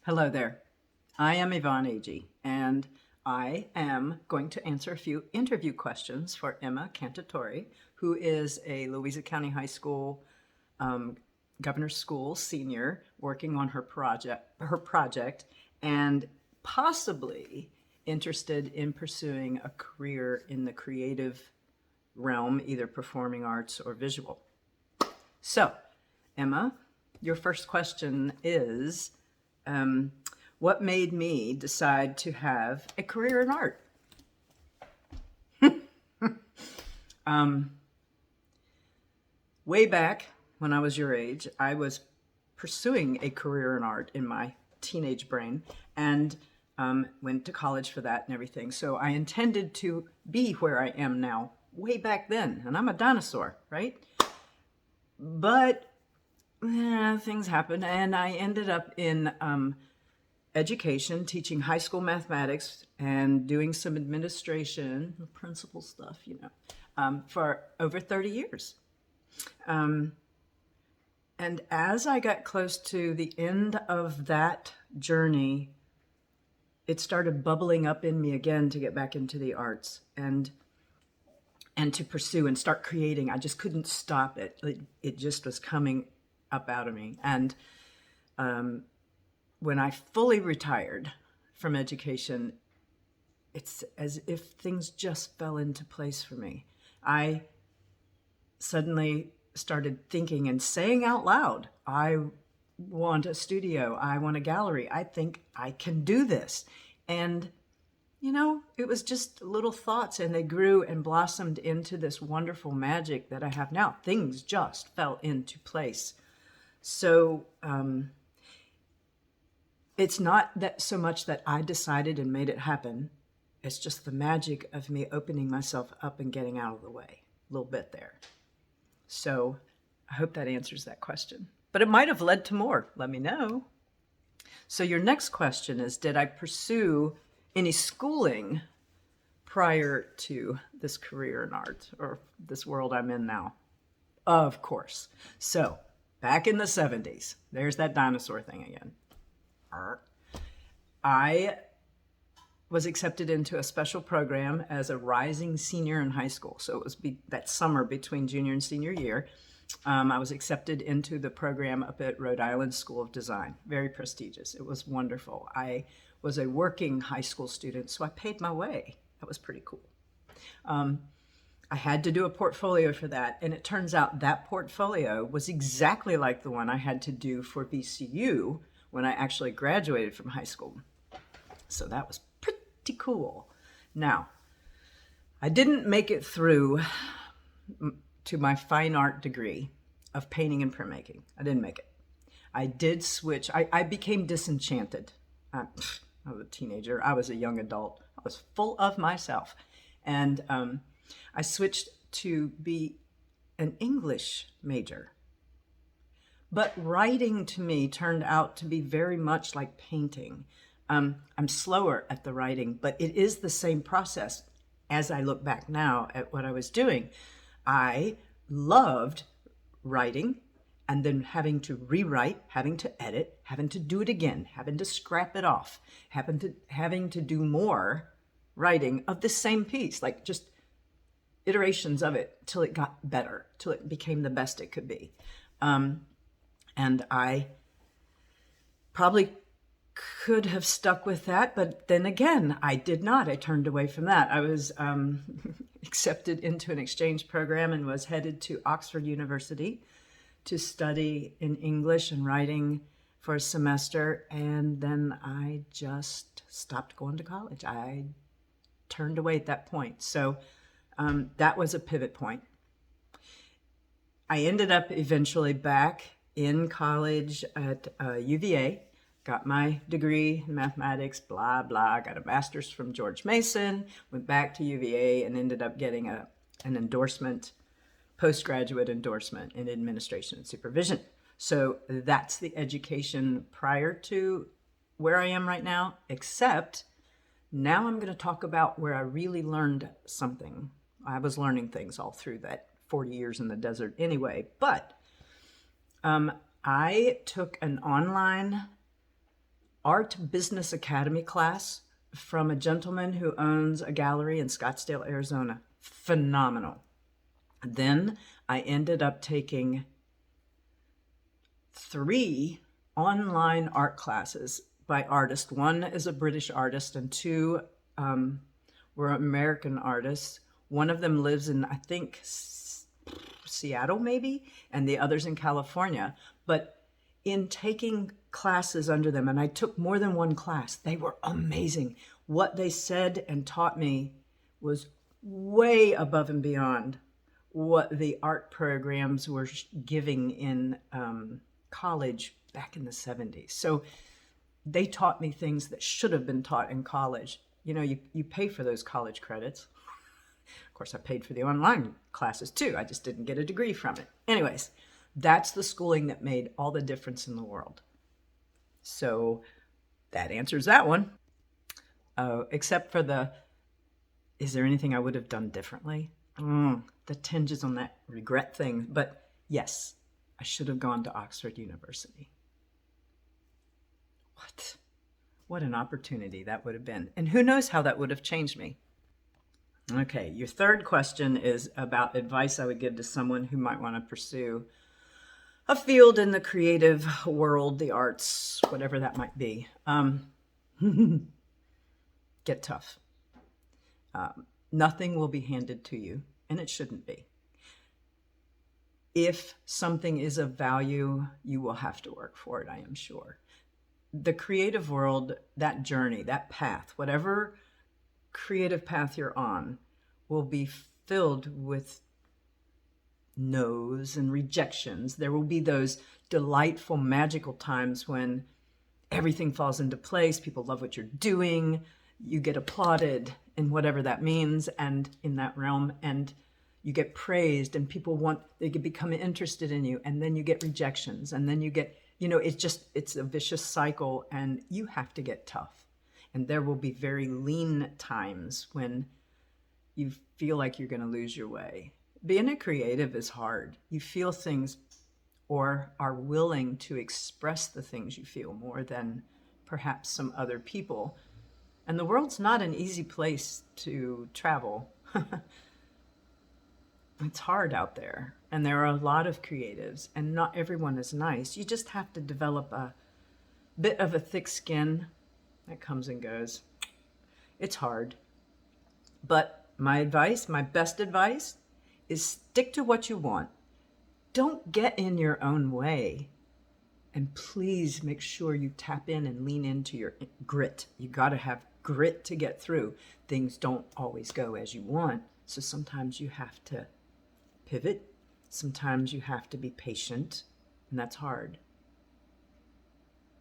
Hello there. I am Yvonne Agee, and I am going to answer a few interview questions for Emma Cantatori, who is a Louisa County High School Governor's School senior working on her project, and possibly interested in pursuing a career in the creative realm, either performing arts or visual. So, Emma, your first question is what made me decide to have a career in art? Way back when I was your age, I was pursuing a career in art in my teenage brain and went to college for that and everything. So I intended to be where I am now way back then. And I'm a dinosaur, right? But things happened, and I ended up in education, teaching high school mathematics and doing some administration, principal stuff, for over 30 years. And as I got close to the end of that journey, it started bubbling up in me again to get back into the arts and to pursue and start creating. I just couldn't stop it. It just was coming up out of me. And when I fully retired from education, it's as if things just fell into place for me. I suddenly started thinking and saying out loud, I want a studio, I want a gallery, I think I can do this. And it was just little thoughts, and they grew and blossomed into this wonderful magic that I have now. Things just fell into place. So it's not that so much that I decided and made it happen. It's just the magic of me opening myself up and getting out of the way a little bit there. So I hope that answers that question. But it might have led to more. Let me know. So your next question is, did I pursue any schooling prior to this career in art or this world I'm in now? Of course. So back in the 70s, there's that dinosaur thing again. I was accepted into a special program as a rising senior in high school. So it was that summer between junior and senior year. I was accepted into the program up at Rhode Island School of Design. Very prestigious. It was wonderful. I was a working high school student, so I paid my way. That was pretty cool. I had to do a portfolio for that, and it turns out that portfolio was exactly like the one I had to do for VCU when I actually graduated from high school. So that was pretty cool. Now, I didn't make it through to my fine art degree of painting and printmaking. I didn't make it. I did switch. I became disenchanted. I was a teenager. I was a young adult. I was full of myself. And I switched to be an English major. But writing to me turned out to be very much like painting. I'm slower at the writing, but it is the same process. As I look back now at what I was doing, I loved writing and then having to rewrite, having to edit, having to do it again, having to scrap it off, having to do more writing of the same piece, like just iterations of it till it got better, till it became the best it could be. And I probably could have stuck with that, but then again, I did not. I turned away from that. I was accepted into an exchange program and was headed to Oxford University to study in English and writing for a semester, and then I just stopped going to college. I turned away at that point. So that was a pivot point. I ended up eventually back in college at UVA, got my degree in mathematics, blah, blah, got a master's from George Mason, went back to UVA and ended up getting an endorsement, postgraduate endorsement in administration and supervision. So that's the education prior to where I am right now, except now I'm going to talk about where I really learned something. I was learning things all through that 40 years in the desert anyway, but I took an online art business academy class from a gentleman who owns a gallery in Scottsdale, Arizona. Phenomenal. Then I ended up taking 3 online art classes by artists. One is a British artist, and 2 were American artists. One of them lives in, I think, Seattle, maybe, and the other's in California. But in taking classes under them, and I took more than one class, they were amazing. What they said and taught me was way above and beyond what the art programs were giving in college back in the 70s. So they taught me things that should have been taught in college. You know, you pay for those college credits. Of course, I paid for the online classes too. I just didn't get a degree from it. Anyways, that's the schooling that made all the difference in the world. So that answers that one. Except for is there anything I would have done differently? The tinges on that regret thing. But yes, I should have gone to Oxford University. What an opportunity that would have been. And who knows how that would have changed me. Okay, your third question is about advice I would give to someone who might want to pursue a field in the creative world, the arts, whatever that might be. Get tough. Nothing will be handed to you, and it shouldn't be. If something is of value, you will have to work for it, I am sure. The creative world, that journey, that path, whatever creative path you're on, will be filled with no's and rejections. There will be those delightful, magical times when everything falls into place, people love what you're doing, you get applauded in whatever that means, and in that realm, and you get praised, and they become interested in you, and then you get rejections, and then you get, it's a vicious cycle, and you have to get tough. And there will be very lean times when you feel like you're going to lose your way. Being a creative is hard. You feel things or are willing to express the things you feel more than perhaps some other people. And the world's not an easy place to travel. It's hard out there. And there are a lot of creatives, and not everyone is nice. You just have to develop a bit of a thick skin that comes and goes. It's hard. But my best advice, is stick to what you want. Don't get in your own way. And please make sure you tap in and lean into your grit. You got to have grit to get through. Things don't always go as you want. So sometimes you have to pivot. Sometimes you have to be patient, and that's hard.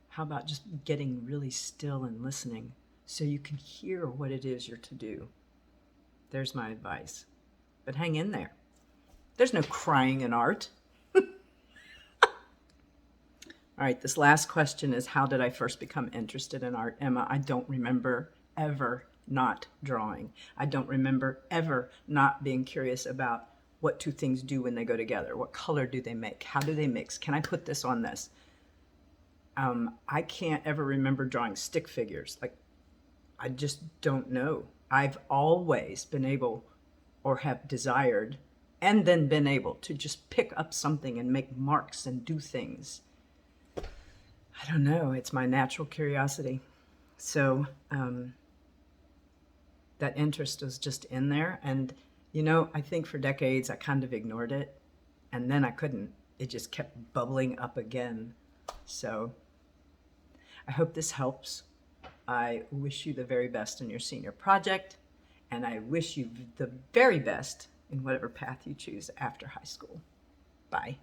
How about just getting really still and listening so you can hear what it is you're to do? There's my advice. But hang in there. There's no crying in art. All right, this last question is, how did I first become interested in art? Emma, I don't remember ever not drawing. I don't remember ever not being curious about what two things do when they go together. What color do they make? How do they mix? Can I put this on this? I can't ever remember drawing stick figures. I just don't know. I've always been able, or have desired, and then been able to just pick up something and make marks and do things. I don't know. It's my natural curiosity. So that interest was just in there. And, I think for decades I kind of ignored it. And then I couldn't. It just kept bubbling up again. So I hope this helps. I wish you the very best in your senior project. And I wish you the very best in whatever path you choose after high school. Bye.